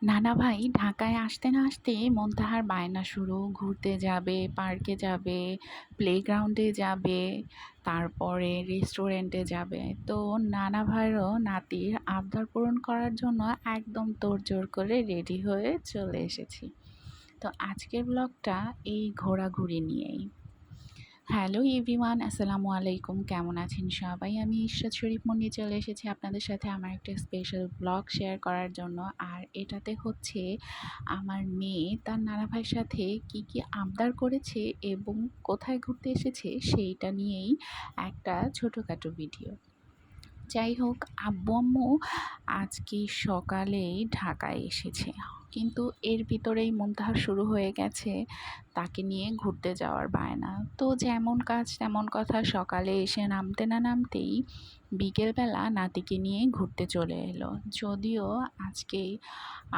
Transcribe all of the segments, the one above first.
নানা ভাই ঢাকায় আসতে না আসতেই মন্তাহার বায়না শুরু। ঘুরতে যাবে, পার্কে যাবে, প্লেগ্রাউন্ডে যাবে, তারপরে রেস্টুরেন্টে যাবে। তো নানা ভাইয়েরও নাতির আবদার পূরণ করার জন্য একদম তোড়জোড় করে রেডি হয়ে চলে এসেছি। তো আজকের ব্লগটা এই ঘোরাঘুরি নিয়েই। হ্যালো এভরিওয়ান, আসসালামু আলাইকুম। কেমন আছেন সবাই? আমি ইশরাত শরীফ মুন্নি চলে এসেছি আপনাদের সাথে আমার একটা স্পেশাল ব্লগ শেয়ার করার জন্য। আর এটাতে হচ্ছে আমার মেয়ে তার নানা ভাইয়ের সাথে কি কি আবদার করেছে এবং কোথায় ঘুরতে এসেছে সেইটা নিয়েই একটা ছোটোখাটো ভিডিও। যাই হোক, আব্বু আম্মু আজকে সকালেই ঢাকায় এসেছে, কিন্তু এর ভিতরেই মুনতাহার শুরু হয়ে গেছে তাকে নিয়ে ঘুরতে যাওয়ার বায়না। তো যেমন কাজ তেমন কথা, সকালে এসে নামতে না নামতেই বিকেলবেলা নাতিকে নিয়ে ঘুরতে চলে এলো। যদিও আজকেই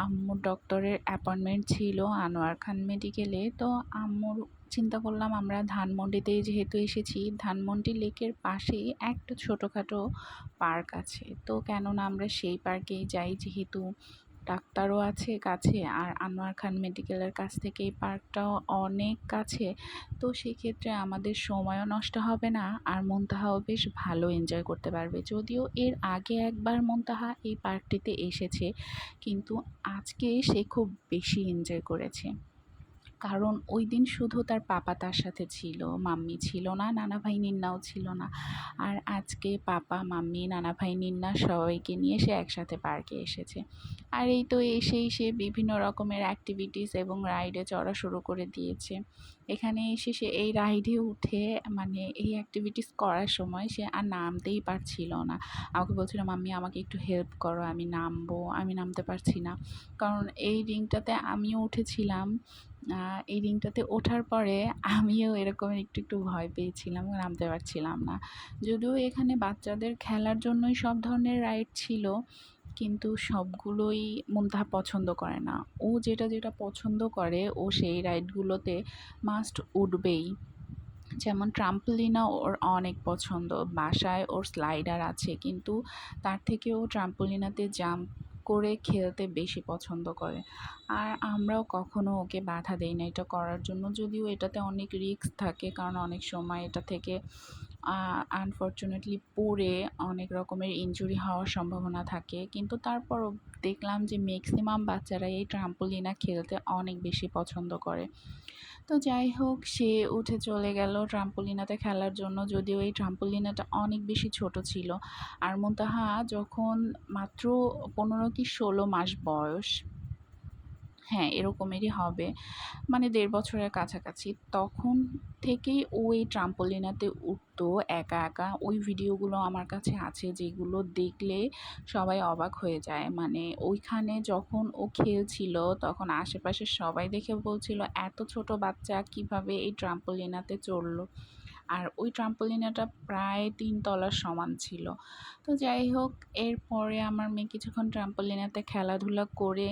আম্মুর ডক্টরের অ্যাপয়েন্টমেন্ট ছিল আনোয়ার খান মেডিকেলে। তো আম্মুর চিন্তা করলাম আমরা ধানমন্ডিতেই যেহেতু এসেছি, ধানমন্ডি লেকের পাশেই একটা ছোটোখাটো পার্ক আছে, তো কেননা আমরা সেই পার্কেই যাই, যেহেতু ডাক্তারও আছে কাছে আর আনোয়ার খান মেডিকেলের কাছ থেকে এই পার্কটাও অনেক কাছে। তো সেক্ষেত্রে আমাদের সময়ও নষ্ট হবে না আর মুনতাহাও বেশ ভালো এনজয় করতে পারবে। যদিও এর আগে একবার মুনতাহা এই পার্কটিতে এসেছে, কিন্তু আজকে সে খুব বেশি এনজয় করেছে। কারণ ওই দিন শুধু তার পাপা তার সাথে ছিল, মাম্মি ছিল না, নানা ভাই নিন্নাও ছিল না। আর আজকে পাপা, মাম্মি, নানা ভাই, নিন্না সবাইকে নিয়ে সে একসাথে পার্কে এসেছে। আর এই তো এসেই সে বিভিন্ন রকমের অ্যাক্টিভিটিস এবং রাইডে চড়া শুরু করে দিয়েছে। এখানে এসে সে এই রাইডে উঠে, মানে এই অ্যাক্টিভিটিস করার সময় সে আর নামতেই পারছিল না। আমাকে বলছিল, মাম্মি আমাকে একটু হেল্প করো, আমি নামবো, আমি নামতে পারছি না। কারণ এই রিংটাতে আমিও উঠেছিলাম। এই রিংটাতে ওঠার পরে আমিও এরকম একটু একটু ভয় পেয়েছিলাম, নামতে পারছিলাম না। যদিও এখানে বাচ্চাদের খেলার জন্যই সব ধরনের রাইড ছিল, কিন্তু সবগুলোই মুনতাহা পছন্দ করে না। ও যেটা যেটা পছন্দ করে ও সেই রাইডগুলোতে মাস্ট উঠবেই। যেমন ট্রাম্পোলিনও ওর অনেক পছন্দ। বাসায় ওর স্লাইডার আছে, কিন্তু তার থেকে ও ট্রাম্পোলিনাতে জাম্প করে খেলতে বেশি পছন্দ করে। আর আমরাও কখনো ওকে বাধা দেই না এটা করার জন্য, যদিও এটাতে অনেক রিস্ক থাকে, কারণ অনেক সময় এটা থেকে আনফর্চুনেটলি পড়ে অনেক রকমের ইনজুরি হওয়ার সম্ভাবনা থাকে। কিন্তু তারপরও দেখলাম যে ম্যাক্সিমাম বাচ্চারা এই ট্রাম্পোলিনা খেলতে অনেক বেশি পছন্দ করে। তো যাই হোক, সে উঠে চলে গেল ট্রাম্পোলিনাতে খেলার জন্য। যদিও এই ট্রাম্পোলিনাটা অনেক বেশি ছোট ছিল। আর মুনতাহা যখন মাত্র 15 কি 16 মাস বয়স, হ্যাঁ এরকমেরই হবে, মানে 1.5 বছরের কাছাকাছি, তখন থেকেই ও এই ট্রাম্পোলিনাতে উঠতো একা একা। ওই ভিডিওগুলো আমার কাছে আছে, যেগুলো দেখলে সবাই অবাক হয়ে যায়। মানে ওইখানে যখন ও খেলছিল তখন আশেপাশে সবাই দেখে বলছিল, এত ছোট বাচ্চা কিভাবে এই ট্রাম্পোলিনাতে চড়লো। আর ওই ট্রাম্পোলিনাটা প্রায় 3 তলার সমান ছিল। তো যাই হোক, এরপরে আমার মেয়ে কিছুক্ষণ ট্রাম্পোলিনাতে খেলাধুলা করে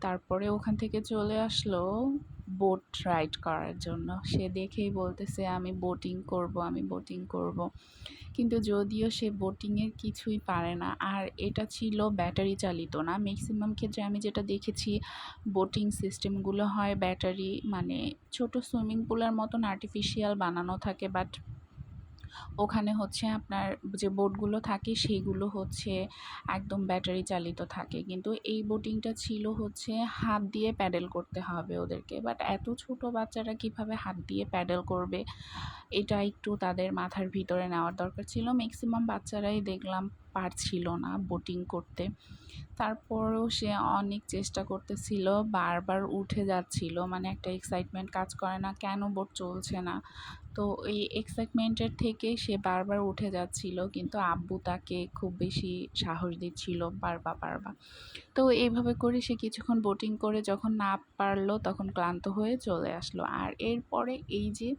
তারপরে ওখান থেকে চলে আসলো বোট রাইড করার জন্য। সে দেখেই বলতেছে, আমি বোটিং করব, আমি বোটিং করব। কিন্তু যদিও সে বোটিংয়ের কিছুই পারে না। আর এটা ছিল ব্যাটারি চালিত না। ম্যাক্সিমাম ক্ষেত্রে আমি যেটা দেখেছি, বোটিং সিস্টেমগুলো হয় ব্যাটারি, মানে ছোট সুইমিং পুলের মতন আর্টিফিশিয়াল বানানো থাকে, বাট ওখানে হচ্ছে আপনার যে বোটগুলো থাকে সেইগুলো হচ্ছে একদম ব্যাটারি চালিত থাকে। কিন্তু এই বোটিংটা ছিল হচ্ছে হাত দিয়ে প্যাডেল করতে হবে ওদেরকে। বাট এত ছোট বাচ্চারা কিভাবে হাত দিয়ে প্যাডেল করবে, এটা একটু তাদের মাথার ভিতরে নেওয়ার দরকার ছিল। ম্যাক্সিমাম বাচ্চারাই দেখলাম পারছিল না বোটিং করতে। তারপরও সে অনেক চেষ্টা করতেছিল, বারবার উঠে যাচ্ছিল, মানে একটা এক্সাইটমেন্ট কাজ করে না, কেন বোট চলছে না। তো এই এক্সাইটমেন্টের থেকে সে বারবার উঠে যাচ্ছিল, কিন্তু আব্বু তাকে খুব বেশি সাহস দিচ্ছিল, পারবা পারবা। তো এইভাবে করে সে কিছুক্ষণ বোটিং করে যখন না পারলো তখন ক্লান্ত হয়ে চলে আসলো। আর এরপরে এই যে,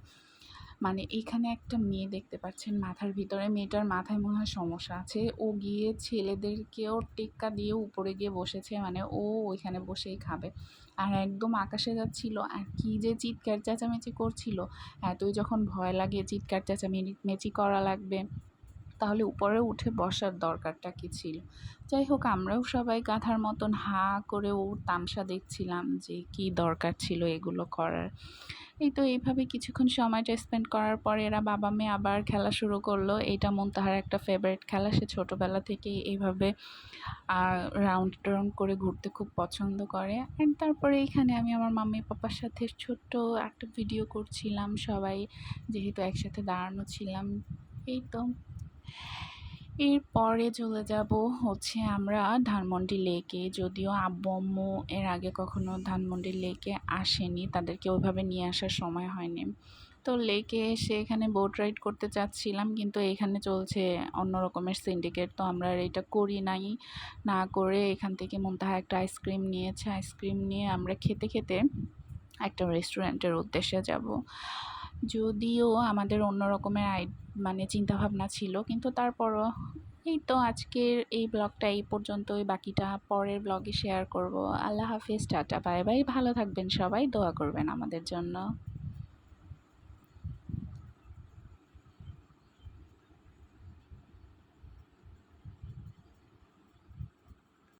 মানে এইখানে একটা মেয়ে দেখতে পাচ্ছেন মাথার ভিতরে, মেয়েটার মাথায় মনে হয় সমস্যা আছে। ও গিয়ে ছেলেদেরকেও টেক্কা দিয়ে উপরে গিয়ে বসেছে, মানে ও ওইখানে বসেই খাবে। আর একদম আকাশে যাচ্ছিল, আর কি যে চিৎকার চেঁচামেচি করছিল। এতই যখন ভয় লাগে চিৎকার চেঁচামেচি করা লাগবে, তাহলে উপরে উঠে বসার দরকারটা কী ছিল? যাই হোক, আমরাও সবাই গাধার মতন হাঁ করে ওর তামাশা দেখছিলাম যে কী দরকার ছিল এগুলো করার। এই তো এইভাবে কিছুক্ষণ সময়টা স্পেন্ড করার পরে এরা বাবা মেয়ে আবার খেলা শুরু করলো। এইটা মুনতাহার একটা ফেভারিট খেলা। সে ছোটোবেলা থেকেই এইভাবে রাউন্ড টাউন্ড করে ঘুরতে খুব পছন্দ করে। অ্যান্ড তারপরে এইখানে আমি আমার মাম্মি পাপার সাথে ছোট্ট একটা ভিডিও করছিলাম, সবাই যেহেতু একসাথে দাঁড়ানো ছিলাম। এই তো এরপরে চলে যাব হচ্ছে আমরা ধানমন্ডি লেকে। যদিও আব্বু আম্মু এর আগে কখনো ধানমন্ডি লেকে আসেনি, তাদেরকে ওইভাবে নিয়ে আসার সময় হয়নি। তো লেকে এসে এখানে বোট রাইড করতে চাচ্ছিলাম, কিন্তু এখানে চলছে অন্য রকমের সিন্ডিকেট, তো আমরা আর এটা করি নাই। না করে এখান থেকে মুনতাহা একটা আইসক্রিম নিয়েছে। আইসক্রিম নিয়ে আমরা খেতে খেতে একটা রেস্টুরেন্টের উদ্দেশ্যে যাব। যদিও আমাদের অন্য রকমের মানে চিন্তাভাবনা ছিল, কিন্তু তারপরও এই তো আজকের এই ব্লগটা এই পর্যন্তই। বাকিটা পরের ব্লগে শেয়ার করব। আল্লাহ হাফিজ, টাটা, বাই বাই। ভালো থাকবেন সবাই, দোয়া করবেন আমাদের জন্য।